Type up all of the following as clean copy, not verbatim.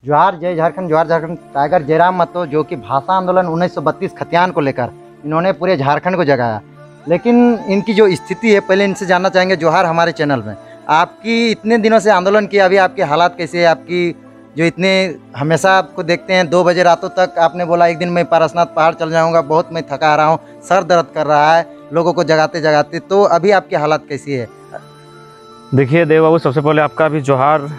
जोहार जय झारखंड, जोहार झारखंड। टाइगर जयराम महतो जो कि भाषा आंदोलन 1932 खतियान को लेकर इन्होंने पूरे झारखंड को जगाया, लेकिन इनकी जो स्थिति है, पहले इनसे जानना चाहेंगे। जोहार हमारे चैनल में आपकी इतने दिनों से आंदोलन की, अभी आपके हालात कैसे है? आपकी जो इतने हमेशा आपको देखते हैं 2 बजे रातों तक, आपने बोला एक दिन मैं पारसनाथ पहाड़ चल जाऊंगा, बहुत मैं थका आ रहा हूँ, सर दर्द कर रहा है लोगों को जगाते जगाते, तो अभी आपकी हालत कैसी है? देखिए देव बाबू, सबसे पहले आपका भी जोहार,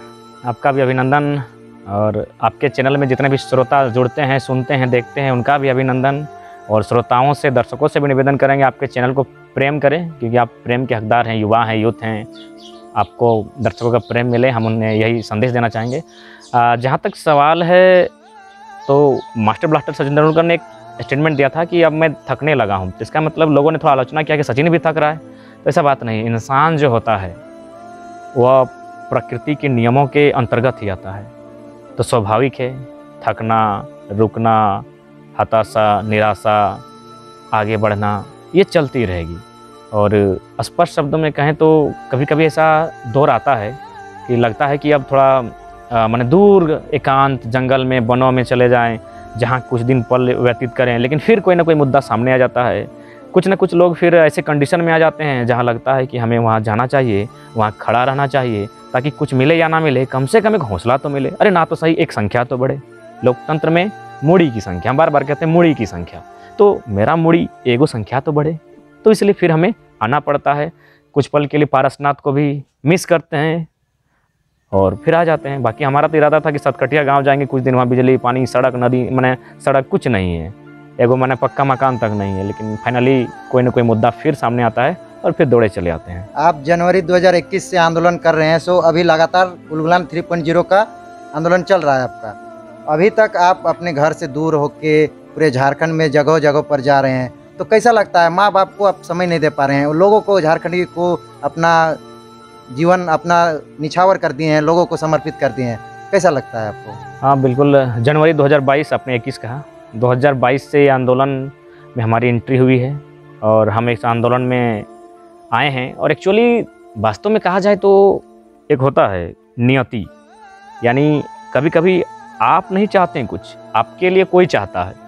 आपका भी अभिनंदन, और आपके चैनल में जितने भी श्रोता जुड़ते हैं, सुनते हैं, देखते हैं, उनका भी अभिनंदन। और श्रोताओं से, दर्शकों से भी निवेदन करेंगे आपके चैनल को प्रेम करें, क्योंकि आप प्रेम के हकदार हैं, युवा हैं, यूथ हैं। आपको दर्शकों का प्रेम मिले, हम उन्हें यही संदेश देना चाहेंगे। जहाँ तक सवाल है, तो मास्टर ब्लास्टर सचिन तेंदुलकर ने एक स्टेटमेंट दिया था कि अब मैं थकने लगा हूँ। तो इसका मतलब लोगों ने थोड़ा आलोचना किया कि सचिन भी थक रहा है। तो ऐसा बात नहीं, इंसान जो होता है वह प्रकृति के नियमों के अंतर्गत ही आता है। तो स्वाभाविक है थकना, रुकना, हताशा, निराशा, आगे बढ़ना, ये चलती रहेगी। और स्पष्ट शब्दों में कहें तो कभी कभी ऐसा दौर आता है कि लगता है कि अब थोड़ा माने दूर एकांत जंगल में, वनों में चले जाएं, जहाँ कुछ दिन पल व्यतीत करें। लेकिन फिर कोई ना कोई मुद्दा सामने आ जाता है। कुछ ना कुछ लोग फिर ऐसे कंडीशन में आ जाते हैं जहाँ लगता है कि हमें वहाँ जाना चाहिए, वहाँ खड़ा रहना चाहिए, ताकि कुछ मिले या ना मिले, कम से कम एक हौसला तो मिले। अरे ना तो सही, एक संख्या तो बढ़े। लोकतंत्र में मुड़ी की संख्या, हम बार बार कहते हैं मुड़ी की संख्या, तो मेरा मुड़ी एगो संख्या तो बढ़े। तो इसलिए फिर हमें आना पड़ता है। कुछ पल के लिए पारसनाथ को भी मिस करते हैं और फिर आ जाते हैं। बाकी हमारा तो इरादा था कि सतकटिया गांव जाएंगे, कुछ दिन वहाँ बिजली, पानी, सड़क, नदी, माने सड़क कुछ नहीं है, एगो माने पक्का मकान तक नहीं है। लेकिन फाइनली कोई ना कोई मुद्दा फिर सामने आता है और फिर दौड़े चले आते हैं। आप जनवरी 2021 से आंदोलन कर रहे हैं, सो अभी लगातार उलगुलान 3.0 का आंदोलन चल रहा है आपका। अभी तक आप अपने घर से दूर होके पूरे झारखंड में जगह जगह पर जा रहे हैं, तो कैसा लगता है? माँ बाप को आप समय नहीं दे पा रहे हैं, लोगों को, झारखंडी को अपना जीवन अपना निछावर कर दिए हैं, लोगों को समर्पित कर दिए हैं, कैसा लगता है आपको? हाँ बिल्कुल, जनवरी 2022, आपने 21 कहा, 2022 से आंदोलन में हमारी एंट्री हुई है और हम इस आंदोलन में आए हैं। और एक्चुअली वास्तव में कहा जाए तो एक होता है नियति, यानी कभी कभी आप नहीं चाहते हैं कुछ, आपके लिए कोई चाहता है।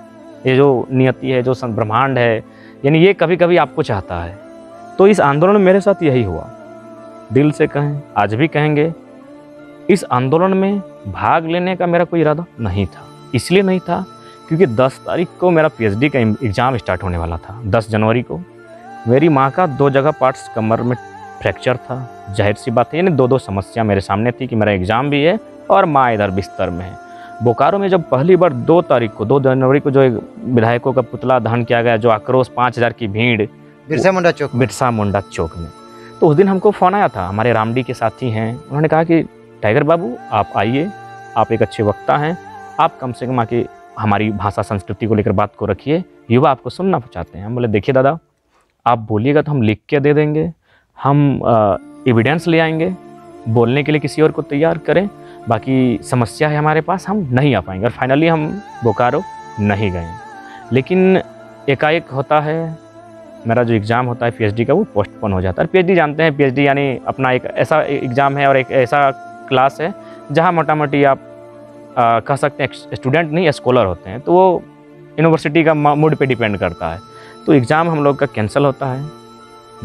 ये जो नियति है, जो ब्रह्मांड है, यानी ये कभी कभी आपको चाहता है। तो इस आंदोलन में मेरे साथ यही हुआ। दिल से कहें, आज भी कहेंगे, इस आंदोलन में भाग लेने का मेरा कोई इरादा नहीं था। इसलिए नहीं था क्योंकि 10 तारीख को मेरा पीएचडी का एग्ज़ाम स्टार्ट होने वाला था। 10 जनवरी को मेरी माँ का 2 जगह पार्ट्स कमर में फ्रैक्चर था। जाहिर सी बात है, यानी 2 समस्या मेरे सामने थी कि मेरा एग्ज़ाम भी है और माँ इधर बिस्तर में है। बोकारो में जब पहली बार 2 तारीख को, 2 जनवरी को, जो एक विधायकों का पुतला दहन किया गया, जो आक्रोश, 5000 की भीड़ बिरसा मुंडा चौक में, तो उस दिन हमको फ़ोन आया था। हमारे रामडी के साथी हैं, उन्होंने कहा कि टाइगर बाबू आप आइए, आप एक अच्छे वक्ता हैं, आप कम से कम आके हमारी भाषा संस्कृति को लेकर बात को रखिए, युवा आपको सुनना चाहते हैं। हम बोले देखिए दादा, आप बोलिएगा तो हम लिख के दे देंगे, हम एविडेंस ले आएंगे, बोलने के लिए किसी और को तैयार करें, बाकी समस्या है हमारे पास, हम नहीं आ पाएंगे। और फाइनली हम बोकारो नहीं गए। लेकिन एकाएक होता है, मेरा जो एग्ज़ाम होता है पीएचडी का, वो पोस्टपोन हो जाता है। पीएचडी जानते हैं, पीएचडी यानी अपना एक ऐसा एग्ज़ाम है और एक ऐसा क्लास है जहाँ मोटा मोटी आप कह सकते हैं स्टूडेंट नहीं, स्कॉलर होते हैं। तो वो यूनिवर्सिटी का मूड पे डिपेंड करता है। तो एग्ज़ाम हम लोग का कैंसिल होता है।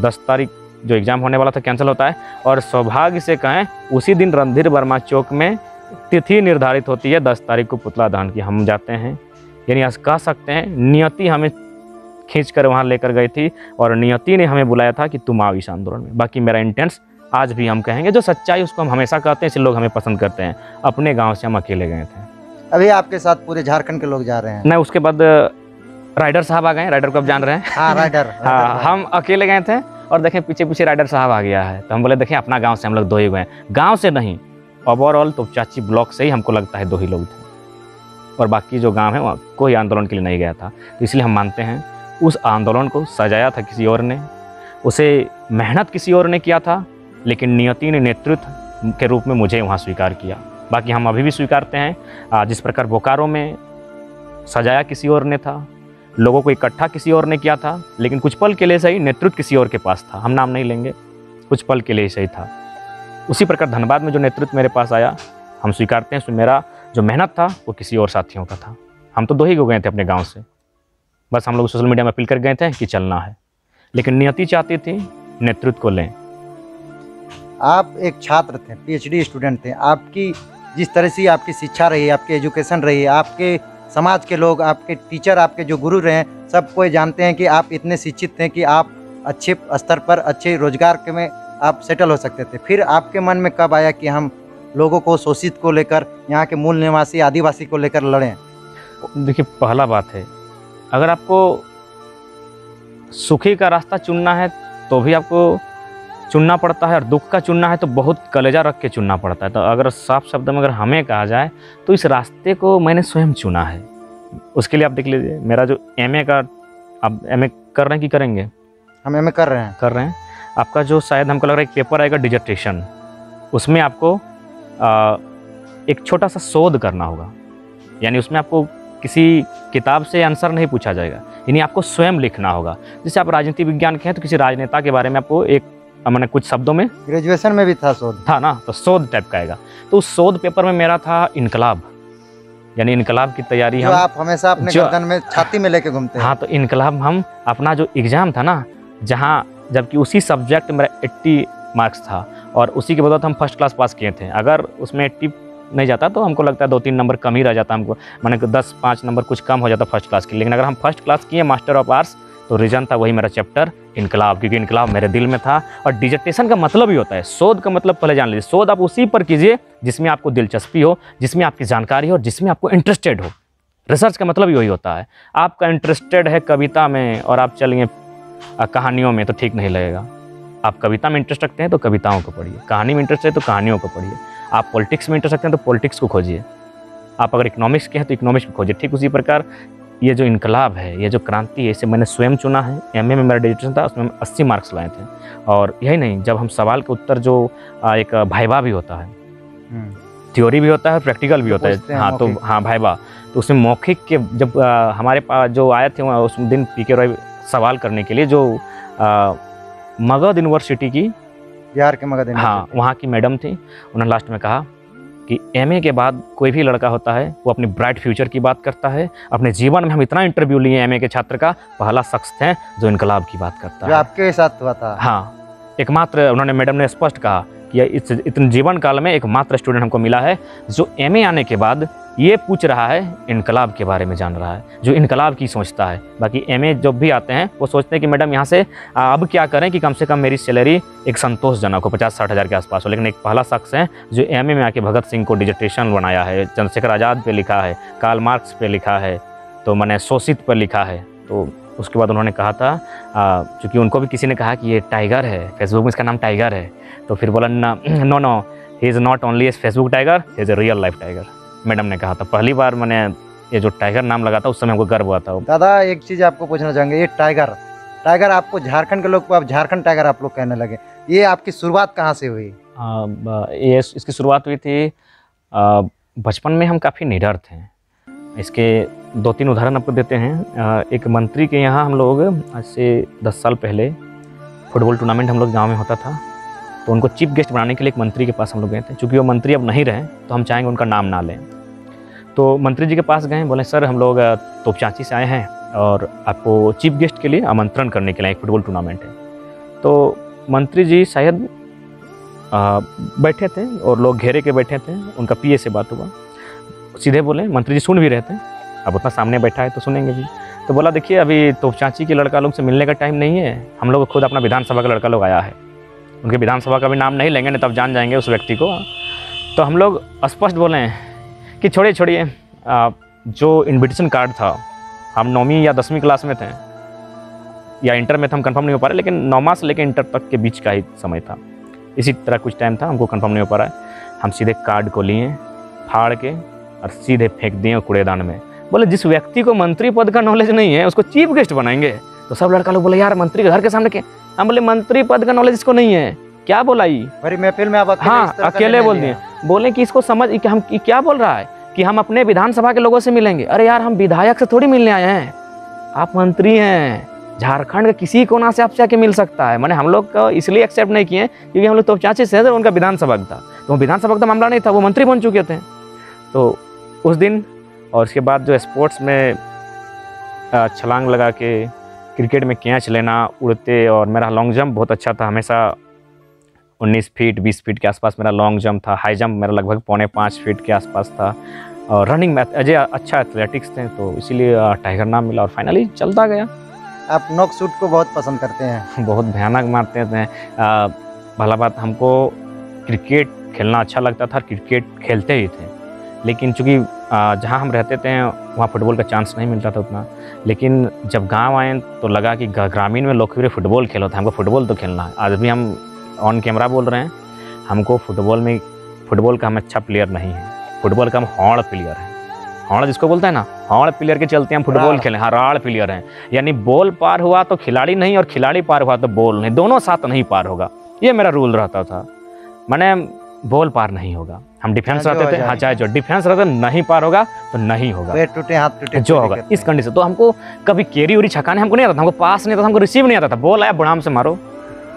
10 तारीख जो एग्ज़ाम होने वाला था कैंसिल होता है। और सौभाग्य से कहें, उसी दिन रणधीर वर्मा चौक में तिथि निर्धारित होती है 10 तारीख को पुतला दहन की। हम जाते हैं, यानी आज कह सकते हैं नियति हमें खींच कर वहाँ लेकर गई थी और नियति ने हमें बुलाया था कि तुम आओ इस आंदोलन में। बाकी मेरा इंटेंस आज भी हम कहेंगे, जो सच्चाई उसको हम हमेशा कहते हैं, इसलिए लोग हमें पसंद करते हैं। अपने गांव से हम अकेले गए थे। अभी आपके साथ पूरे झारखंड के लोग जा रहे हैं? नहीं, उसके बाद राइडर साहब आ गए। राइडर को आप जान रहे हैं? हाँ, राइडर। हाँ, हम अकेले गए थे और देखें पीछे पीछे राइडर साहब आ गया है। तो हम बोले देखें, अपना गाँव से हम लोग 2 ही गए, गाँव से नहीं, ओवरऑल तो चाची ब्लॉक से ही हमको लगता है 2 ही लोग थे, और बाकी जो गाँव है वहाँ कोई आंदोलन के लिए नहीं गया था। तो इसलिए हम मानते हैं उस आंदोलन को सजाया था किसी और ने, उसे मेहनत किसी और ने किया था, लेकिन नियति ने नेतृत्व के रूप में मुझे वहाँ स्वीकार किया। बाकी हम अभी भी स्वीकारते हैं। जिस प्रकार बोकारो में सजाया किसी और ने था, लोगों को इकट्ठा किसी और ने किया था, लेकिन कुछ पल के लिए सही नेतृत्व किसी और के पास था। हम नाम नहीं लेंगे, कुछ पल के लिए सही था। उसी प्रकार धनबाद में जो नेतृत्व मेरे पास आया, हम स्वीकारते हैं, मेरा जो मेहनत था वो किसी और साथियों का था। हम तो 2 ही को गए थे अपने गांव से, बस हम लोग सोशल मीडिया में अपील कर गए थे कि चलना है, लेकिन नियति चाहती थी नेतृत्व को लें। आप एक छात्र थे, पीएचडी स्टूडेंट थे। आपकी जिस तरह से आपकी शिक्षा रही, आपकी एजुकेशन रही, आपके समाज के लोग, आपके टीचर, आपके जो गुरु रहे, सब कोई जानते हैं कि आप इतने शिक्षित थे कि आप अच्छे स्तर पर अच्छे रोजगार के में आप सेटल हो सकते थे। फिर आपके मन में कब आया कि हम लोगों को, शोषित को लेकर, यहाँ के मूल निवासी आदिवासी को लेकर लड़ें? देखिए, पहला बात है, अगर आपको सुखी का रास्ता चुनना है तो भी आपको चुनना पड़ता है, और दुख का चुनना है तो बहुत कलेजा रख के चुनना पड़ता है। तो अगर साफ शब्द में अगर हमें कहा जाए तो इस रास्ते को मैंने स्वयं चुना है। उसके लिए आप देख लीजिए, मेरा जो एमए का, आप एमए कर रहे हैं कि करेंगे? हम एमए कर रहे हैं। आपका जो शायद हमको लग रहा है एक पेपर आएगा डिजर्टेशन, उसमें आपको एक छोटा सा शोध करना होगा। यानी उसमें आपको किसी किताब से आंसर नहीं पूछा जाएगा, यानी आपको स्वयं लिखना होगा। जैसे आप राजनीति विज्ञान के हैं तो किसी राजनेता के बारे में आपको एक, मैंने कुछ शब्दों में, ग्रेजुएशन में भी था शोध, था ना, तो शोध टाइप का आएगा। तो उस शोध पेपर में मेरा था इनकलाब, यानी इनकलाब की तैयारी हम, आप हमेशा अपने गर्दन में, छाती में लेके घूमते हैं। हाँ, तो इनकलाब हम अपना जो एग्जाम था ना, जहाँ जबकि उसी सब्जेक्ट में मेरा 80 मार्क्स था और उसी के बदौलत हम फर्स्ट क्लास पास किए थे। अगर उसमें 80 नहीं जाता तो हमको लगता है 2-3 नंबर कम ही रह जाता हमको, माने 10-5 नंबर कुछ कम हो जाता फर्स्ट क्लास के। लेकिन अगर हम फर्स्ट क्लास किए मास्टर ऑफ आर्ट्स, तो रीजन था वही मेरा चैप्टर इनकलाब, क्योंकि इनकलाब मेरे दिल में था। और डिजर्टेशन का मतलब ही होता है, शोध का मतलब पहले जान लीजिए, शोध आप उसी पर कीजिए जिसमें आपको दिलचस्पी हो, जिसमें आपकी जानकारी हो, जिसमें आपको इंटरेस्टेड हो। रिसर्च का मतलब ही वही होता है। आपका इंटरेस्टेड है कविता में और आप चलिए कहानियों में, तो ठीक नहीं लगेगा। आप कविता में इंटरेस्ट रखते हैं तो कविताओं को पढ़िए, कहानी में इंटरेस्ट है तो कहानियों को पढ़िए। आप पॉलिटिक्स में इंटरेस्ट रखते हैं तो पॉलिटिक्स को खोजिए, आप अगर इकोनॉमिक्स के हैं तो इकोनॉमिक्स को खोजिए। ठीक उसी प्रकार ये जो इनकलाब है, ये जो क्रांति है, इसे मैंने स्वयं चुना है। एमए में मेरा डिजर्टेशन था, उसमें 80 मार्क्स लाए थे। और यही नहीं, जब हम सवाल के उत्तर जो एक भाइबा भी होता है, थ्योरी भी होता है, प्रैक्टिकल भी होता है। हाँ, तो हाँ भाइबा, तो उसमें मौखिक के जब हमारे पास जो आए थे उस दिन पीके रॉय सवाल करने के लिए, जो मगध यूनिवर्सिटी की, बिहार के मगध, हाँ, वहाँ की मैडम थी, उन्होंने लास्ट में कहा कि एमए के बाद कोई भी लड़का होता है वो अपनी ब्राइट फ्यूचर की बात करता है। अपने जीवन में हम इतना इंटरव्यू लिए एमए के छात्र का, पहला शख्स थे जो इनकलाब की बात करता है। जो आपके साथ हुआ था? हाँ, एकमात्र, उन्होंने, मैडम ने स्पष्ट कहा कि इस इतने जीवन काल में एकमात्र स्टूडेंट हमको मिला है जो एमए आने के बाद ये पूछ रहा है, इनकलाब के बारे में जान रहा है, जो इनकलाब की सोचता है। बाकी एमए जब भी आते हैं वो सोचते हैं कि मैडम यहाँ से अब क्या करें कि कम से कम मेरी सैलरी एक संतोषजनक हो, 50-60 हज़ार के आसपास हो। लेकिन एक पहला शख्स है जो एमए में आके भगत सिंह को डिजर्टेशन बनाया है, चंद्रशेखर आज़ाद पे लिखा है, कार्ल मार्क्स पे लिखा है, तो मैंने शोषित पर लिखा है। तो उसके बाद उन्होंने कहा था, चूँकि उनको भी किसी ने कहा कि ये टाइगर है, फेसबुक में इसका नाम टाइगर है, तो फिर बोला no, he is not only a Facebook tiger, he is a real life tiger. Madam ने कहा था, पहली बार मैंने ये जो टाइगर नाम लगा था उस समय हमको गर्व हुआ था। दादा, एक चीज़ आपको पूछना चाहेंगे, ये टाइगर आपको झारखंड के लोग को आप झारखंड टाइगर आप लोग कहने लगे, ये आपकी शुरुआत कहाँ से हुई? ये इसकी शुरुआत हुई थी, बचपन में हम काफ़ी निडर थे। इसके 2-3 उदाहरण आपको देते हैं। एक मंत्री के यहाँ हम लोग आज से 10 साल पहले फुटबॉल टूर्नामेंट हम लोग गाँव में होता था, तो उनको चीफ गेस्ट बनाने के लिए एक मंत्री के पास हम लोग गए थे। चूँकि वो मंत्री अब नहीं रहे तो हम चाहेंगे उनका नाम ना लें। तो मंत्री जी के पास गए, बोले सर हम लोग तोपचांची से आए हैं और आपको चीफ गेस्ट के लिए आमंत्रण करने के लिए, एक फुटबॉल टूर्नामेंट है। तो मंत्री जी शायद बैठे थे और लोग घेरे के बैठे थे, उनका पीए से बात हुआ, सीधे बोले, मंत्री जी सुन भी रहे थे, अब उतना सामने बैठा है तो सुनेंगे भी। तो बोला देखिए अभी तोपचांची के लड़का लोग से मिलने का टाइम नहीं है, हम लोग खुद अपना विधानसभा का लड़का लोग आया है। उनके विधानसभा का भी नाम नहीं लेंगे, नहीं तब जान जाएंगे उस व्यक्ति को। तो हम लोग स्पष्ट बोले हैं कि छोड़िए, जो इन्विटेशन कार्ड था, हम 9वीं या 10वीं क्लास में थे या इंटर में थे, हम कंफर्म नहीं हो पा रहे, लेकिन 9वां से लेकर इंटर तक के बीच का ही समय था, इसी तरह कुछ टाइम था, हमको कंफर्म नहीं हो पा रहा है। हम सीधे कार्ड को लिए, फाड़ के और सीधे फेंक दिए कूड़ेदान में। बोले जिस व्यक्ति को मंत्री पद का नॉलेज नहीं है उसको चीफ गेस्ट बनाएंगे। तो सब लड़का लोग बोले यार मंत्री के घर के सामने क्या? हम बोले मंत्री पद का नॉलेज इसको नहीं है, क्या बोला ये बड़ी महफिल में आप अकेले बोल दिए। बोले कि इसको समझ कि हम क्या बोल रहा है कि हम अपने विधानसभा के लोगों से मिलेंगे। अरे यार हम विधायक से थोड़ी मिलने आए हैं, आप मंत्री हैं, झारखंड के किसी कोना से आपसे आके मिल सकता है। मैंने हम लोग को इसलिए एक्सेप्ट नहीं किए क्योंकि हम लोग तोपचांची से उनका विधानसभा था, तो विधानसभा का मामला नहीं था, वो मंत्री बन चुके थे। तो उस दिन और उसके बाद जो स्पोर्ट्स में छलांग लगा के, क्रिकेट में कैच लेना, उड़ते, और मेरा लॉन्ग जंप बहुत अच्छा था। हमेशा 19 फीट 20 फीट के आसपास मेरा लॉन्ग जंप था। हाई जंप मेरा लगभग 4.25 फीट के आसपास था। और रनिंग में अजय अच्छा एथलेटिक्स थे, तो इसीलिए टाइगर नाम मिला और फाइनली चलता गया। आप नॉक शूट को बहुत पसंद करते हैं। बहुत भयानक मारते थे। भला बात, हमको क्रिकेट खेलना अच्छा लगता था, क्रिकेट खेलते ही थे, लेकिन चूँकि जहाँ हम रहते थे वहाँ फुटबॉल का चांस नहीं मिलता था उतना। लेकिन जब गांव आए तो लगा कि ग्रामीण में लोग फुटबॉल खेलो था, हमको फुटबॉल तो खेलना है। आज भी हम ऑन कैमरा बोल रहे हैं, हमको फुटबॉल का हम अच्छा प्लेयर नहीं है, फुटबॉल का हम हॉड़ प्लेयर हैं। हॉड़ जिसको बोलते हैं ना, हॉड़ प्लेयर के चलते हम फुटबॉल खेलें। हाँ, राड़ प्लेयर हैं, यानी बॉल पार हुआ तो खिलाड़ी नहीं, और खिलाड़ी पार हुआ तो बॉल नहीं, दोनों साथ नहीं पार होगा। ये मेरा रूल रहता था, मैंने बॉल पार नहीं होगा। हम डिफेंस रहते थे, हाँ चाहे जो डिफेंस रहते, नहीं पार होगा तो नहीं होगा, पैर टूटे हाथ टूटे जो होगा इस कंडीशन। तो हमको कभी कैरी उरी छकाने हमको नहीं आता था, हमको पास नहीं आता था, हमको रिसीव नहीं आता था। बॉल आया बुढ़ाम से मारो,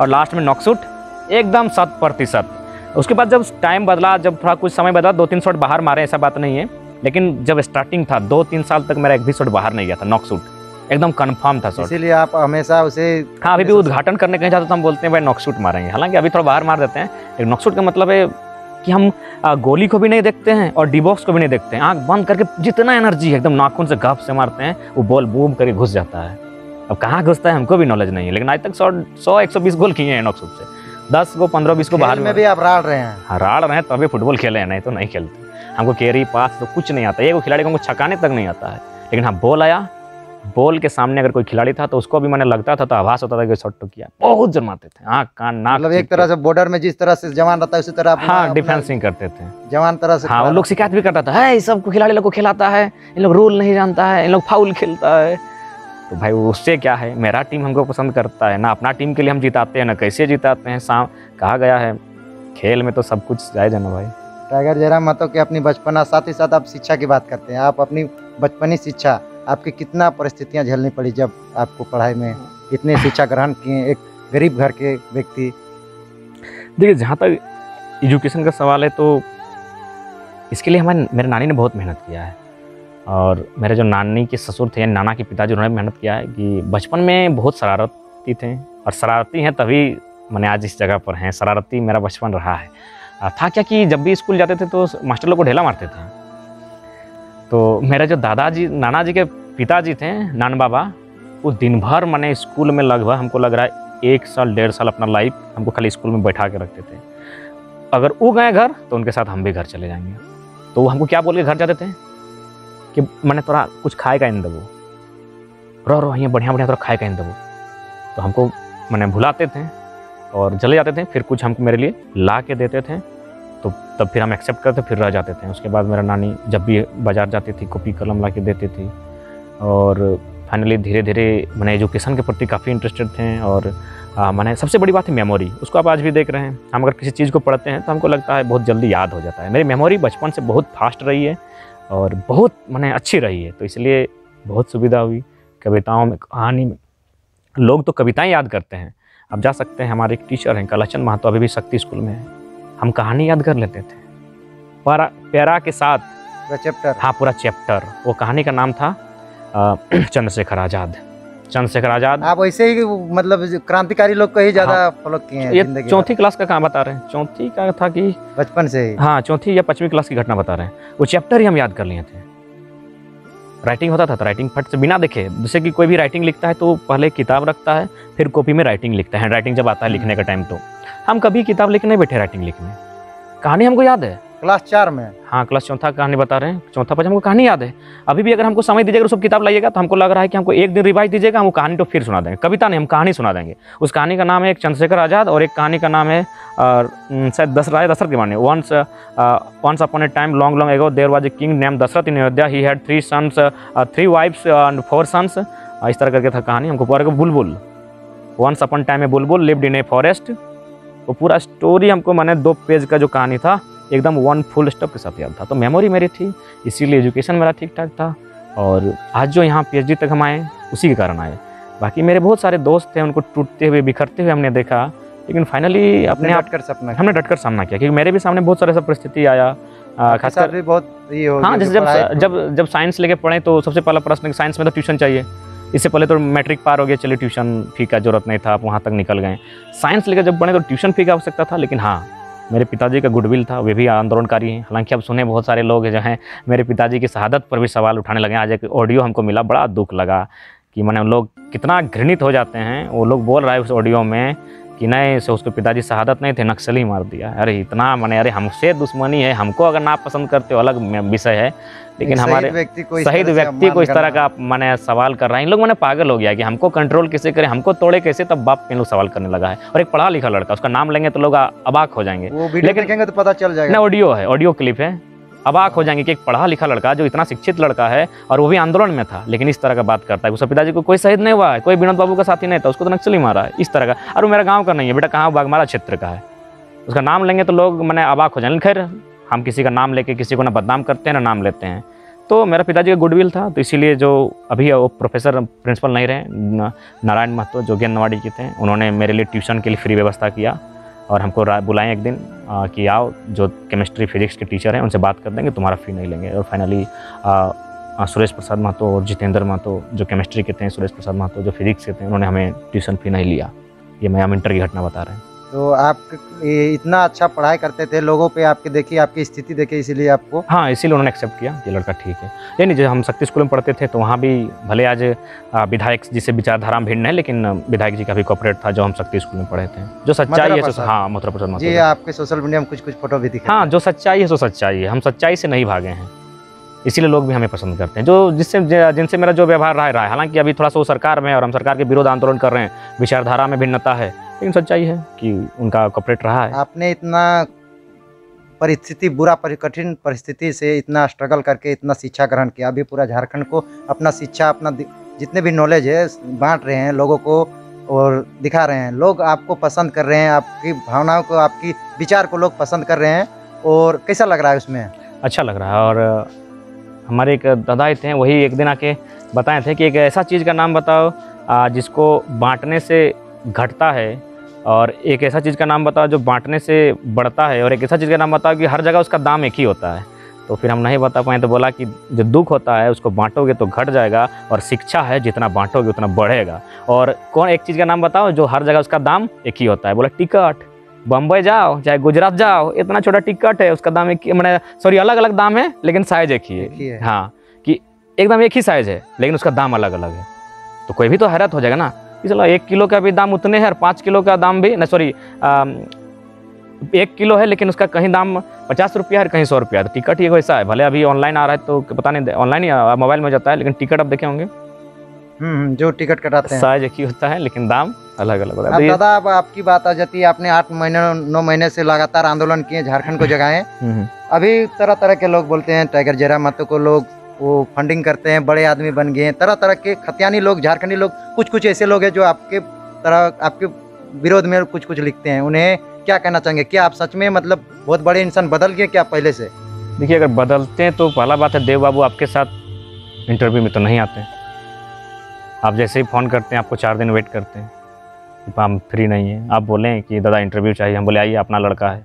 और लास्ट में नॉक शूट एकदम 100%। उसके बाद जब टाइम बदला, जब थोड़ा कुछ समय बदला, 2-3 शॉट बाहर मारे, ऐसा बात नहीं है, लेकिन जब स्टार्टिंग था 2-3 साल तक मेरा एक भी शॉट बाहर नहीं गया था। नॉक शूट एकदम कंफर्म था शॉट, इसीलिए आप हमेशा उसे। हाँ, अभी भी उद्घाटन करने कहीं जाते तो हम बोलते हैं भाई नॉक शूट मारेंगे, हालांकि अभी थोड़ा बाहर मार देते हैं, लेकिन नॉक शूट का मतलब है कि हम गोली को भी नहीं देखते हैं और डी बॉक्स को भी नहीं देखते हैं। आंख बंद करके जितना एनर्जी है एकदम नाखून से गप से मारते हैं, वो बॉल बूम करके घुस जाता है। अब कहाँ घुसता है हमको भी नॉलेज नहीं है, लेकिन आज तक 100-120 गोल किए हैं नॉक शूट से। 10 को 15-20 को बाहर में भी आप राड़ रहे हैं। हाँ, राड़ रहे हैं, तभी फुटबॉल खेले हैं, नहीं तो नहीं खेलते। हमको कैरी पास तो कुछ नहीं आता, एक खिलाड़ी को हमको छकाने तक नहीं आता है। लेकिन हाँ, बॉल आया, बॉल के सामने अगर कोई खिलाड़ी था तो उसको भी मैंने लगता था तो आभास होता था कि शॉट तो किया। बहुत जोर मारते थे, आँख कान नाक, मतलब एक तरह से बॉर्डर में जिस तरह से जवान रहता है उसी तरह हाँ डिफेंसिंग करते थे, जवान तरह से। हाँ, वो लोग शिकायत भी करता था, है सबको खिलाड़ी लोग को खिलाता है, इन लोग रूल नहीं जानता है, इन लोग फाउल खेलता है। तो भाई उससे क्या है, मेरा टीम हमको पसंद करता है ना, अपना टीम के लिए हम जिताते हैं ना कैसे जिताते हैं। कहा गया है खेल में तो सब कुछ जायज है ना भाई। टाइगर जयराम महतो के अपनी बचपना, साथ ही साथ आप शिक्षा की बात करते हैं, आप अपनी बचपनी शिक्षा, आपकी कितना परिस्थितियां झेलनी पड़ी जब आपको पढ़ाई में इतने शिक्षा ग्रहण किए, एक गरीब घर के व्यक्ति। देखिए, जहाँ तक एजुकेशन का सवाल है तो इसके लिए मेरे नानी ने बहुत मेहनत किया है, और मेरे जो नानी के ससुर थे, नाना के पिताजी, उन्होंने मेहनत किया है कि बचपन में बहुत शरारती थे, और शरारती हैं तभी मैंने आज इस जगह पर हैं। शरारती मेरा बचपन रहा है। था क्या कि जब भी स्कूल जाते थे तो मास्टर लोग को ढेला मारते थे। तो मेरे जो दादाजी, नाना जी के पिताजी थे, नान बाबा, वो दिन भर मैंने स्कूल में लगभग हमको लग रहा है 1 साल 1.5 साल अपना लाइफ हमको खाली स्कूल में बैठा के रखते थे। अगर वो गए घर तो उनके साथ हम भी घर चले जाएंगे। तो वो हमको क्या बोल के घर जाते थे कि मैंने थोड़ा कुछ खाएगा इन दबो, रो यहाँ बढ़िया बढ़िया थोड़ा खाएगा इन दबो। तो हमको मैंने भुलाते थे और चले जाते थे, फिर कुछ हमको मेरे लिए ला के देते थे, तो तब फिर हम एक्सेप्ट करते, फिर रह जाते थे। उसके बाद मेरा नानी जब भी बाज़ार जाती थी कॉपी कलम ला के देती थी, और फाइनली धीरे धीरे मैंने एजुकेशन के प्रति काफ़ी इंटरेस्टेड थे। और मैंने सबसे बड़ी बात है मेमोरी, उसको आप आज भी देख रहे हैं। हम अगर किसी चीज़ को पढ़ते हैं तो हमको लगता है बहुत जल्दी याद हो जाता है। मेरी मेमोरी बचपन से बहुत फास्ट रही है और बहुत मैंने अच्छी रही है, तो इसलिए बहुत सुविधा हुई। कविताओं में, कहानी में, लोग तो कविताएँ याद करते हैं। आप जा सकते हैं, हमारे एक टीचर हैं कलाचंद महतो, अभी भी शक्ति स्कूल में है, हम कहानी याद कर लेते थे पैरा के साथ, पूरा चैप्टर। हाँ, पूरा चैप्टर। वो कहानी का नाम था चंद्रशेखर आज़ाद। चंद्रशेखर आज़ाद। आप वैसे ही मतलब क्रांतिकारी लोग को ही ज़्यादा फॉलो किए हैं। ये चौथी क्लास का कहाँ बता रहे हैं, चौथी का था कि बचपन से ही, हाँ, चौथी या 5वीं क्लास की घटना बता रहे हैं। वो चैप्टर ही हम याद कर लिए थे। राइटिंग होता था तो राइटिंग फट से बिना देखे, जैसे कि कोई भी राइटिंग लिखता है तो पहले किताब रखता है, फिर कॉपी में राइटिंग लिखता है। हैंड राइटिंग जब आता है लिखने का टाइम, तो हम कभी किताब लिखने नहीं बैठे, राइटिंग लिखने। कहानी हमको याद है क्लास 4 में, हाँ, क्लास चौथा कहानी बता रहे हैं, चौथा पढ़ हमको कहानी याद है। अभी भी अगर हमको समय दीजिएगा, सब किताब लाइएगा, तो हमको लग रहा है कि हमको एक दिन रिवाइज दीजिएगा, हम वो कहानी तो फिर सुना देंगे। कविता नहीं, हम कहानी सुना देंगे। उस कहानी का नाम है एक चंद्रशेखर आज़ाद, और एक कहानी का नाम है शायद दशरथ के माने। Once upon a time long long ago there was a king name Dasharath in Ayodhya, he had 3 sons 3 wifes and 4 sons. इस तरह करके था कहानी। हमको पढ़ के बुलबुल, once upon time A Bulbul lived in a forest. वो पूरा स्टोरी हमको मैंने 2 पेज का जो कहानी था एकदम 1 फुल स्टॉप के साथ याद था। तो मेमोरी मेरी थी, इसीलिए एजुकेशन मेरा ठीक ठाक था, और आज जो यहाँ PhD तक हम आए उसी के कारण आए। बाकी मेरे बहुत सारे दोस्त थे, उनको टूटते हुए बिखरते हुए हमने देखा, लेकिन फाइनली हमने डटकर सामना किया, क्योंकि मेरे भी सामने बहुत सारे ऐसा परिस्थिति आया आपके साथ खासकर भी बहुत ये हो हाँ, गया जैसे कि पढ़ाई जब साइंस लेके पढ़े तो सबसे पहला प्रश्न साइंस में तो ट्यूशन चाहिए। इससे पहले तो मैट्रिक पार हो गया, चलिए ट्यूशन फी का जरूरत नहीं था, आप वहाँ तक निकल गए। साइंस लेकर जब पढ़े तो ट्यूशन फी का आवश्यकता था, लेकिन हाँ, मेरे पिताजी का गुडविल था, वे भी आंदोलनकारी हैं। हालांकि अब सुने बहुत सारे लोग जो हैं मेरे पिताजी की शहादत पर भी सवाल उठाने लगे। आज एक ऑडियो हमको मिला, बड़ा दुख लगा कि मैंने लोग कितना घृणित हो जाते हैं। वो लोग बोल रहा है उस ऑडियो में कि नहीं से उसके पिताजी शहादत नहीं थे, नक्सली मार दिया। अरे इतना मैंने, अरे हमसे दुश्मनी है, हमको अगर ना पसंद करते हो अलग विषय है, लेकिन हमारे शहीद व्यक्ति को इस तरह का मैंने सवाल कर रहा है। इन लोग मैंने पागल हो गया कि हमको कंट्रोल कैसे करें, हमको तोड़े कैसे, तब बाप इन लोग सवाल करने लगा है। और एक पढ़ा लिखा लड़का, उसका नाम लेंगे तो लोग अबाक हो जाएंगे। वो वीडियो देखेंगे तो पता चल जाएगा। ना ऑडियो है, ऑडियो क्लिप है, अबाक हो जाएंगे कि एक पढ़ा लिखा लड़का जो इतना शिक्षित लड़का है और वो भी आंदोलन में था, लेकिन इस तरह का बात करता है। उसके पिताजी को कोई शहीद नहीं हुआ है, कोई विनोद बाबू का साथी नहीं था, उसको तो नक्सली मारा है, इस तरह का। और वो मेरा गांव का नहीं है बेटा, कहाँ बागमारा क्षेत्र का है। उसका नाम लेंगे तो लोग मैंने अबाक हो जाएंगे। खैर, हम किसी का नाम लेके किसी को ना बदनाम करते हैं ना नाम लेते हैं। तो मेरा पिताजी का गुडविल था, तो इसीलिए जो अभी वो प्रोफेसर प्रिंसिपल नहीं रहे, नारायण महतो जो ज्ञानवाड़ी के थे, उन्होंने मेरे लिए ट्यूशन के लिए फ्री व्यवस्था किया और हमको बुलाएं एक दिन कि आओ, जो केमिस्ट्री फिजिक्स के टीचर हैं उनसे बात कर देंगे, तुम्हारा फ़ी नहीं लेंगे। और फाइनली सुरेश प्रसाद महतो और जितेंद्र महतो जो केमिस्ट्री के थे, सुरेश प्रसाद महतो जो फिजिक्स के थे, उन्होंने हमें ट्यूशन फ़ी नहीं लिया। ये मैं इंटर की घटना बता रहे हैं। तो आप इतना अच्छा पढ़ाई करते थे, लोगों पे आपकी देखी, आपकी स्थिति देखे, इसीलिए आपको हाँ, इसीलिए उन्होंने एक्सेप्ट किया ये लड़का ठीक है। ये नहीं, जो हम शक्ति स्कूल में पढ़ते थे तो वहाँ भी भले आज विधायक जिसे विचारधारा में भिन्न है, लेकिन विधायक जी का भी कॉपरेट था जो हम शक्ति स्कूल में पढ़े थे। जो सच्चाई है, हाँ, मथुरा प्रसाद जी, आपके सोशल मीडिया में कुछ फोटो भी दिखे। हाँ, जो सच्चाई है सो सच्चाई है, हम सच्चाई से नहीं भागे हैं, इसीलिए लोग भी हमें पसंद करते हैं। जो जिनसे मेरा जो व्यवहार रहा है, हालांकि अभी थोड़ा सा वो सरकार में और हम सरकार के विरोध आंदोलन कर रहे हैं, विचारधारा में भिन्नता है, लेकिन सच्चाई है कि उनका कॉपरेट रहा है। आपने इतना परिस्थिति कठिन परिस्थिति से इतना स्ट्रगल करके इतना शिक्षा ग्रहण किया, अभी पूरा झारखंड को अपना शिक्षा, अपना जितने भी नॉलेज है बांट रहे हैं लोगों को और दिखा रहे हैं। लोग आपको पसंद कर रहे हैं, आपकी भावनाओं को, आपकी विचार को लोग पसंद कर रहे हैं। और कैसा लग रहा है उसमें? अच्छा लग रहा है। और हमारे एक दादा थे, वही एक दिन आके बताए थे कि एक ऐसा चीज़ का नाम बताओ जिसको बांटने से घटता है, और एक ऐसा चीज़ का नाम बताओ जो बांटने से बढ़ता है, और एक ऐसा चीज़ का नाम बताओ कि हर जगह उसका दाम एक ही होता है। तो फिर हम नहीं बता पाए, तो बोला कि जो दुख होता है उसको बांटोगे तो घट जाएगा, और शिक्षा है जितना बांटोगे उतना बढ़ेगा। और कौन एक चीज़ का नाम बताओ जो हर जगह उसका दाम एक ही होता है? बोला टिकट। बम्बई जाओ चाहे गुजरात जाओ, इतना छोटा टिकट है, उसका दाम एक, मैंने सॉरी अलग अलग दाम है लेकिन साइज एक ही है। हाँ, कि एकदम एक ही साइज है लेकिन उसका दाम अलग अलग है। तो कोई भी तो हैरत हो जाएगा ना, चलो 1 किलो का भी दाम उतने है और 5 किलो का दाम भी नहीं, सॉरी 1 किलो है लेकिन उसका कहीं दाम 50 रुपया है, कहीं 100 रुपया है। तो टिकट ही वैसा है, भले अभी ऑनलाइन आ रहा है तो पता नहीं, ऑनलाइन ही मोबाइल में जाता है, लेकिन टिकट आप देखे होंगे जो टिकट कटाते हैं साइज एक ही होता है लेकिन दाम अलग अलग होता है। अब दादा, अब आपकी बात आ जाती है, आपने 8-9 महीने से लगातार आंदोलन किए, झारखंड को जगाए। अभी तरह तरह के लोग बोलते हैं, टाइगर जयराम महतो को लोग वो फंडिंग करते हैं, बड़े आदमी बन गए हैं, तरह तरह के खतियानी लोग, झारखंडी लोग, कुछ ऐसे लोग हैं जो आपके तरह आपके विरोध में कुछ लिखते हैं। उन्हें क्या कहना चाहेंगे? क्या आप सच में मतलब बहुत बड़े इंसान बदल गए क्या पहले से? देखिए, अगर बदलते हैं तो पहला बात है, देव बाबू आपके साथ इंटरव्यू में तो नहीं आते। आप जैसे ही फ़ोन करते हैं आपको 4 दिन वेट करते हैं कि हम फ्री नहीं है। आप बोलें कि दादा इंटरव्यू चाहिए, हम बोले आइए, अपना लड़का है।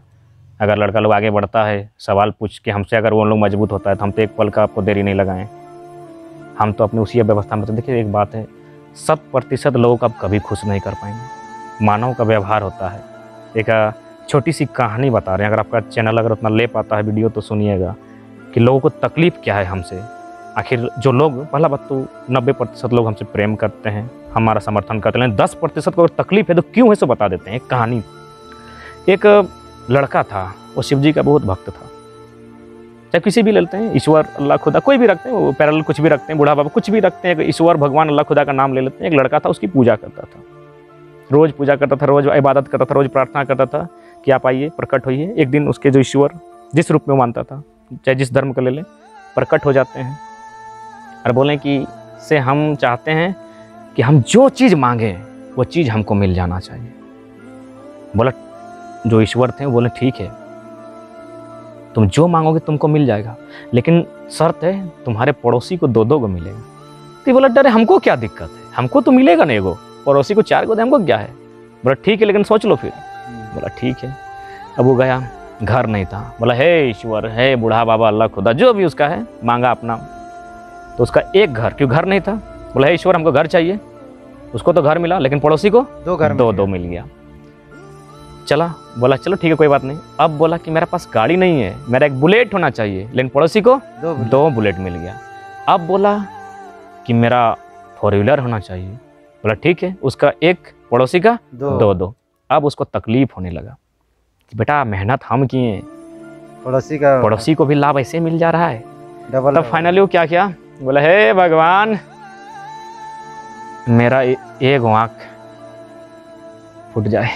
अगर लड़का लोग आगे बढ़ता है, सवाल पूछ के हमसे अगर वो लोग मजबूत होता है तो हम तो एक पल का आपको देरी नहीं लगाएं। हम तो अपनी उसी व्यवस्था में। तो देखिए, एक बात है, 100% लोगों को आप कभी खुश नहीं कर पाएंगे। मानव का व्यवहार होता है। एक छोटी सी कहानी बता रहे हैं, अगर आपका चैनल अगर उतना ले पाता है वीडियो तो सुनिएगा कि लोगों को तकलीफ़ क्या है हमसे। आखिर जो लोग, पहला बात तो 90% लोग हमसे प्रेम करते हैं, हमारा समर्थन करते हैं, 10% को तकलीफ है तो क्यों है सो बता देते हैं। एक कहानी, एक लड़का था, वो शिव जी का बहुत भक्त था। चाहे किसी भी लेते हैं, ईश्वर, अल्लाह, खुदा, कोई भी रखते हैं, वो पैरेलल कुछ भी रखते हैं, बूढ़ा बाबा कुछ भी रखते हैं, ईश्वर, भगवान, अल्लाह, खुदा का नाम ले लेते हैं। एक लड़का था, उसकी पूजा करता था, रोज़ पूजा करता था, रोज़ इबादत करता था, रोज़ प्रार्थना करता था कि आप आइए, प्रकट होइए। एक दिन उसके जो ईश्वर जिस रूप में मानता था, चाहे जिस धर्म का ले लें, प्रकट हो जाते हैं और बोलें कि से हम चाहते हैं कि हम जो चीज़ मांगें वो चीज़ हमको मिल जाना चाहिए। बोला, जो ईश्वर थे बोले ठीक है, तुम जो मांगोगे तुमको मिल जाएगा, लेकिन शर्त है तुम्हारे पड़ोसी को 2-2 को मिलेगा। तो बोला, डरे हमको क्या दिक्कत है, हमको तो मिलेगा नहीं, एगो पड़ोसी को 4 को दे, हमको क्या है। बोला ठीक है, लेकिन सोच लो फिर। बोला ठीक है। अब वो गया, घर नहीं था। बोला हे ईश्वर, हे बूढ़ा बाबा, अल्लाह खुदा, जो भी उसका है, मांगा अपना। तो उसका एक घर, क्यों घर नहीं था, बोला हे ईश्वर हमको घर चाहिए। उसको तो घर मिला, लेकिन पड़ोसी को दो मिल गया। चला, बोला चलो ठीक है कोई बात नहीं। अब बोला कि मेरे पास गाड़ी नहीं है, मेरा एक बुलेट होना चाहिए, लेकिन पड़ोसी को दो बुलेट मिल गया। अब बोला कि मेरा 4 व्हीलर होना चाहिए, बोला ठीक है, उसका एक, पड़ोसी का दो। अब उसको तकलीफ होने लगा कि बेटा मेहनत हम किए, पड़ोसी को भी लाभ ऐसे मिल जा रहा है। तब फाइनली वो क्या किया, बोला हे भगवान, मेरा एक आँख फूट जाए,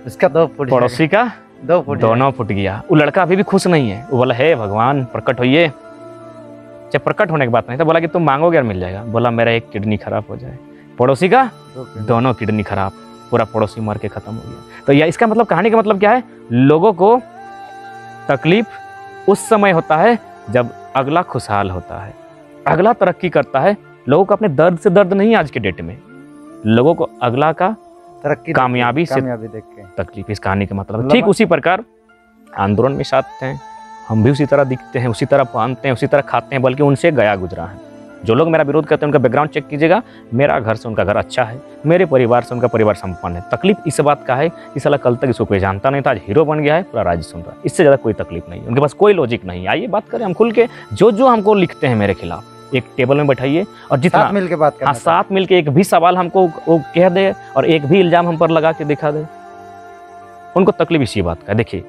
इसका 2 फुट, पड़ोसी का 2 फुट, दोनों फुट गया। वो लड़का अभी भी खुश नहीं है। वो बोला हे भगवान प्रकट होइए। जब प्रकट होने की बात नहीं था, बोला कि तुम मांगोगे और मिल जाएगा। बोला मेरा एक किडनी खराब हो जाए, पड़ोसी का दोनों किडनी खराब, पूरा पड़ोसी मर के खत्म हो गया। तो यह इसका मतलब, कहानी का मतलब क्या है, लोगों को तकलीफ उस समय होता है जब अगला खुशहाल होता है, अगला तरक्की करता है। लोगों को अपने दर्द से दर्द नहीं, आज के डेट में लोगों को अगला का तरक्की, कामयाबी से देख के तकलीफ। इस कहानी का मतलब ठीक उसी प्रकार आंदोलन में साथ हैं, हम भी उसी तरह दिखते हैं, उसी तरह पहनते हैं, उसी तरह खाते हैं, बल्कि उनसे गया गुजरा है। जो लोग मेरा विरोध करते हैं उनका बैकग्राउंड चेक कीजिएगा, मेरा घर से उनका घर अच्छा है, मेरे परिवार से उनका परिवार संपन्न है। तकलीफ इस बात का है कि साला कल तक इसको कोई जानता नहीं था, आज हीरो बन गया है, पूरा राज्य सुन रहा है। इससे ज़्यादा कोई तकलीफ नहीं है, उनके पास कोई लॉजिक नहीं है। आइए बात करें हम खुल के, जो हमको लिखते हैं मेरे खिलाफ, एक टेबल में बैठाइए और जितना मिल के बात करना, हाँ साथ मिल के एक भी सवाल हमको वो कह दे और एक भी इल्जाम हम पर लगा के दिखा दे। उनको तकलीफ इसी बात का है। देखिए,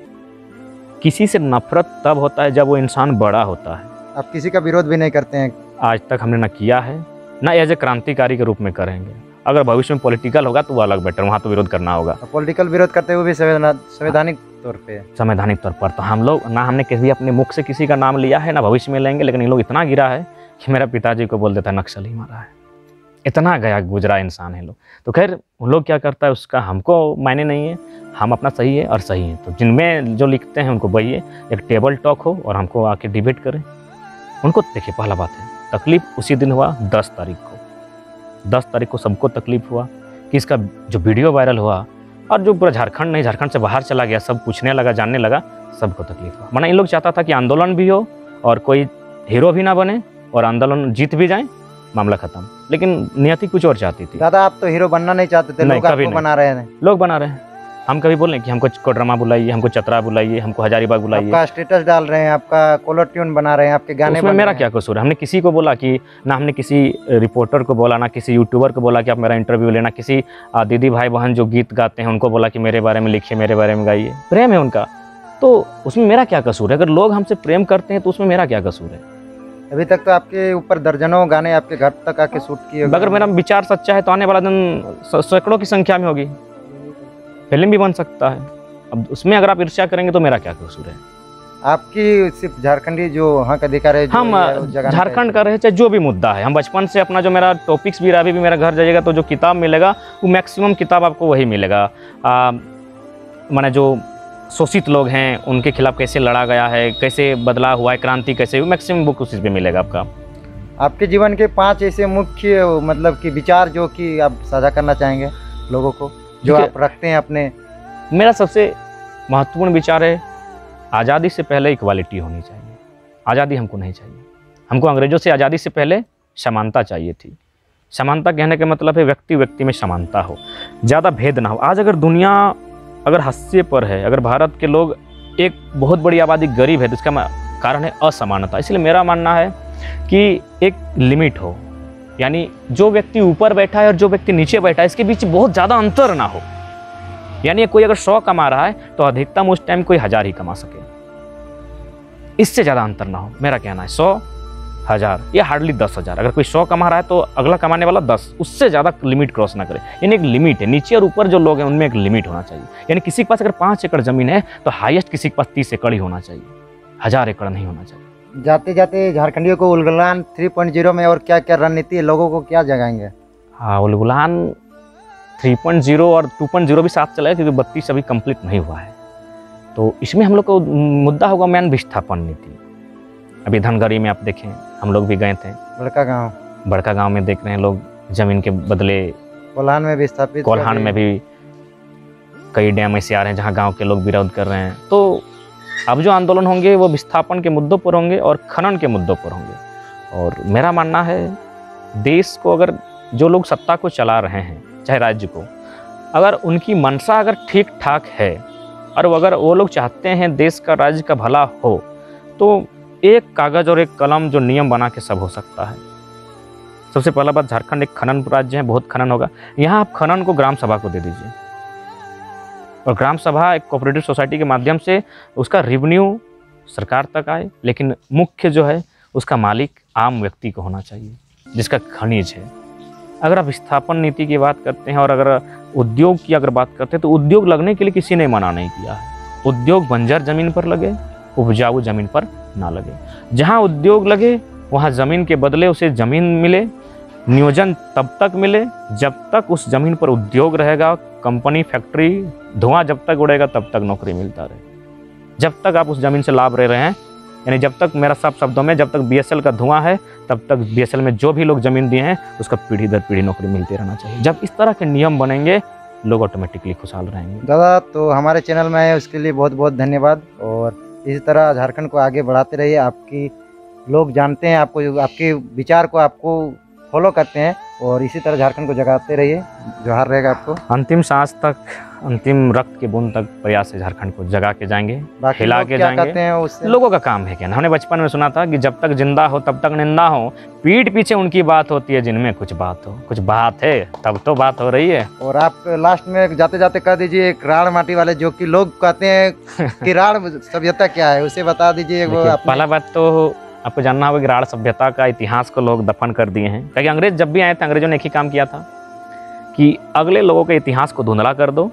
किसी से नफरत तब होता है जब वो इंसान बड़ा होता है। आप किसी का विरोध भी नहीं करते हैं, आज तक हमने ना किया है, ना एज ए क्रांतिकारी के रूप में करेंगे। अगर भविष्य में पॉलिटिकल होगा तो वो अलग बेटर, वहाँ तो विरोध करना होगा। पॉलिटिकल विरोध करते हुए भी संवैधानिक तौर पे, संवैधानिक तौर पर तो हम लोग ना, हमने किसी अपने मुख से किसी का नाम लिया है, ना भविष्य में लेंगे। लेकिन इन लोग इतना गिरा है कि मेरा पिताजी को बोल देता है नक्सली मारा है, इतना गया गुजरा इंसान है लोग। तो खैर उन लोग क्या करता है उसका हमको मायने नहीं है, हम अपना सही है और सही है। तो जिनमें जो लिखते हैं उनको वही है, एक टेबल टॉक हो और हमको आके डिबेट करें। उनको देखिए, पहला बात है तकलीफ उसी दिन हुआ 10 तारीख को। 10 तारीख को सबको तकलीफ हुआ कि इसका जो वीडियो वायरल हुआ, और जो पूरा झारखंड नहीं, झारखंड से बाहर चला गया, सब पूछने लगा, जानने लगा, सबको तकलीफ हुआ। माना इन लोग चाहता था कि आंदोलन भी हो और कोई हीरो भी ना बने और आंदोलन जीत भी जाए, मामला खत्म। लेकिन नियति कुछ और चाहती थी। दादा आप तो हीरो बनना नहीं चाहते थे, लोग आपको बना रहे हैं। लोग बना रहे हैं। हम कभी बोले कि हमको कोडरमा बुलाइए, हमको चतरा बुलाइए, हमको हजारीबाग बुलाइए, आपका स्टेटस डाल रहे हैं, आपका कॉलर ट्यून बना रहे हैं, आपके गाने उसमें मेरा क्या कसूर है? हमने किसी को बोला कि ना, हमने किसी रिपोर्टर को बोला, ना किसी यूट्यूबर को बोला कि आप मेरा इंटरव्यू लेना, किसी दीदी भाई बहन जो गीत गाते हैं उनको बोला कि मेरे बारे में लिखिए, मेरे बारे में गाइए। प्रेम है उनका, तो उसमें मेरा क्या कसूर है? अगर लोग हमसे प्रेम करते हैं तो उसमें मेरा क्या कसूर है? अभी तक तो आपके ऊपर दर्जनों गाने आपके घर तक आके शूट किए। अगर मेरा विचार सच्चा है तो आने वाला दिन सैकड़ों की संख्या में होगी, फिल्म भी बन सकता है। अब उसमें अगर आप ईर्ष्या करेंगे तो मेरा क्या कसूर है? आपकी सिर्फ झारखंडी जो वहाँ का दिखा रहे, हम झारखंड का रहे, चाहे जो भी मुद्दा है, हम बचपन से अपना जो मेरा टॉपिक्स भी रहा, अभी भी मेरा घर जाइएगा तो जो किताब मिलेगा वो मैक्सिमम किताब आपको वही मिलेगा। माने जो शोषित लोग हैं उनके खिलाफ कैसे लड़ा गया है, कैसे बदलाव हुआ है, क्रांति कैसे हुई, मैक्सिमम बुक उसी पे मिलेगा आपका। आपके जीवन के 5 ऐसे मुख्य मतलब कि विचार जो कि आप साझा करना चाहेंगे लोगों को, जो आप रखते हैं अपने? मेरा सबसे महत्वपूर्ण विचार है, आज़ादी से पहले इक्वालिटी होनी चाहिए। आज़ादी हमको नहीं चाहिए। हमको अंग्रेजों से आज़ादी से पहले समानता चाहिए थी। समानता कहने का मतलब है व्यक्ति व्यक्ति में समानता हो, ज़्यादा भेद ना हो। आज अगर दुनिया अगर हाशिए पर है, अगर भारत के लोग एक बहुत बड़ी आबादी गरीब है, तो इसका कारण है असमानता। इसलिए मेरा मानना है कि एक लिमिट हो, यानी जो व्यक्ति ऊपर बैठा है और जो व्यक्ति नीचे बैठा है इसके बीच बहुत ज़्यादा अंतर ना हो। यानी कोई अगर 100 कमा रहा है तो अधिकतम उस टाइम कोई 1000 ही कमा सके, इससे ज़्यादा अंतर ना हो। मेरा कहना है 100, 1000 या हार्डली 10,000। अगर कोई 100 कमा रहा है तो अगला कमाने वाला 10, उससे ज़्यादा लिमिट क्रॉस ना करे। यानी एक लिमिट है, नीचे और ऊपर जो लोग हैं उनमें एक लिमिट होना चाहिए। यानी किसी के पास अगर 5 एकड़ ज़मीन है तो हाईएस्ट किसी के पास 30 एकड़ ही होना चाहिए, 1000 एकड़ नहीं होना चाहिए। जाते जाते झारखंडियों को उलगुलान 3.0 में और क्या क्या रणनीति है, लोगों को क्या जगाएंगे? हाँ, उलगुलान 3.0 और 2.0 भी साथ चला है, क्योंकि 32 अभी कंप्लीट नहीं हुआ है। तो इसमें हम लोग को मुद्दा होगा मैन विस्थापन नीति। अभी धनगरी में आप देखें, हम लोग भी गए थे, बड़का गांव में देख रहे हैं लोग जमीन के बदले कोल्हान में भी स्थापित, कोल्हान में भी कई डैम ऐसे आ रहे हैं जहाँ गांव के लोग विरोध कर रहे हैं। तो अब जो आंदोलन होंगे वो विस्थापन के मुद्दों पर होंगे और खनन के मुद्दों पर होंगे। और मेरा मानना है देश को अगर जो लोग सत्ता को चला रहे हैं, चाहे राज्य को, अगर उनकी मंशा अगर ठीक ठाक है और अगर वो लोग चाहते हैं देश का राज्य का भला हो, तो एक कागज़ और एक कलम जो नियम बना के सब हो सकता है। सबसे पहला बात, झारखंड एक खनन राज्य है, बहुत खनन होगा। यहाँ आप खनन को ग्राम सभा को दे दीजिए और ग्राम सभा एक कोऑपरेटिव सोसाइटी के माध्यम से उसका रेवेन्यू सरकार तक आए, लेकिन मुख्य जो है उसका मालिक आम व्यक्ति को होना चाहिए जिसका खनिज है। अगर आप विस्थापन नीति की बात करते हैं और अगर उद्योग की अगर बात करते हैं तो उद्योग लगने के लिए किसी ने मना नहीं किया है। उद्योग बंजर ज़मीन पर लगे, उपजाऊ ज़मीन पर ना लगे। जहाँ उद्योग लगे वहाँ ज़मीन के बदले उसे ज़मीन मिले, नियोजन तब तक मिले जब तक उस ज़मीन पर उद्योग रहेगा, कंपनी, फैक्ट्री, धुआं जब तक उड़ेगा तब तक नौकरी मिलता रहे। जब तक आप उस ज़मीन से लाभ ले रहे हैं, यानी जब तक, मेरा साफ शब्दों में, जब तक बीएसएल का धुआं है तब तक बीएसएल में जो भी लोग ज़मीन दिए हैं उसका पीढ़ी दर पीढ़ी नौकरी मिलती रहना चाहिए। जब इस तरह के नियम बनेंगे लोग ऑटोमेटिकली खुशहाल रहेंगे। दादा, तो हमारे चैनल में आए उसके लिए बहुत बहुत धन्यवाद, और इसी तरह झारखंड को आगे बढ़ाते रहिए। आपकी लोग जानते हैं आपको, आपके विचार को आपको फॉलो करते हैं, और इसी तरह झारखंड को जगाते रहिए। जोहार रहेगा आपको। अंतिम सांस तक, अंतिम रक्त की बूंद तक प्रयास से झारखंड को जगा के जाएंगे, बाकी हिला लोग के क्या जाएंगे। कहते हैं उससे? लोगों का काम है क्या। हमने बचपन में सुना था कि जब तक जिंदा हो तब तक निंदा हो, पीठ पीछे उनकी बात होती है जिनमें कुछ बात हो। कुछ बात है तब तो बात हो रही है। और आप लास्ट में जाते जाते कह दीजिए एक राण माटी वाले, जो कि लोग कहते हैं कि राण सभ्यता क्या है, उसे बता दीजिए। वो देखिए, पहला बात तो आपको जानना होगा कि राढ़ सभ्यता का इतिहास को लोग दफन कर दिए हैं। क्योंकि अंग्रेज जब भी आए थे, अंग्रेजों ने एक ही काम किया था कि अगले लोगों के इतिहास को धुंधला कर दो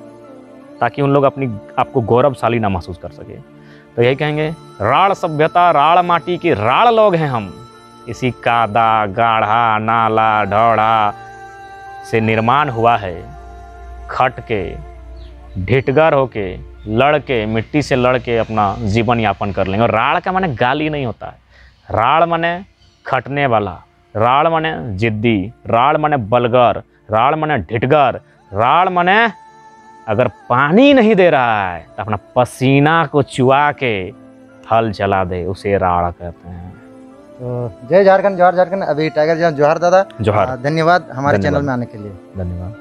ताकि उन लोग आपको गौरवशाली ना महसूस कर सके। तो यही कहेंगे, राढ़ सभ्यता, राढ़ माटी के राढ़ लोग हैं हम। इसी कादा, गाढ़ा, नाला, ढौड़ा से निर्माण हुआ है। खट के, ढिठगर होके, लड़ के, मिट्टी से लड़ के अपना जीवन यापन कर लेंगे। और राढ़ का माने गाली नहीं होता है। राढ़ माने खटने वाला, राढ़ माने जिद्दी, राढ़ माने बलगर, राढ़ माने ढिठगर, राढ़ माने अगर पानी नहीं दे रहा है तो अपना पसीना को चुआ के हल चला दे, उसे राढ़ कहते हैं। तो जय झारखंड, जोहार झारखंड। अभी टाइगर जी जोहार दादा, जोहार। धन्यवाद हमारे धन्यवाद। चैनल में आने के लिए। धन्यवाद।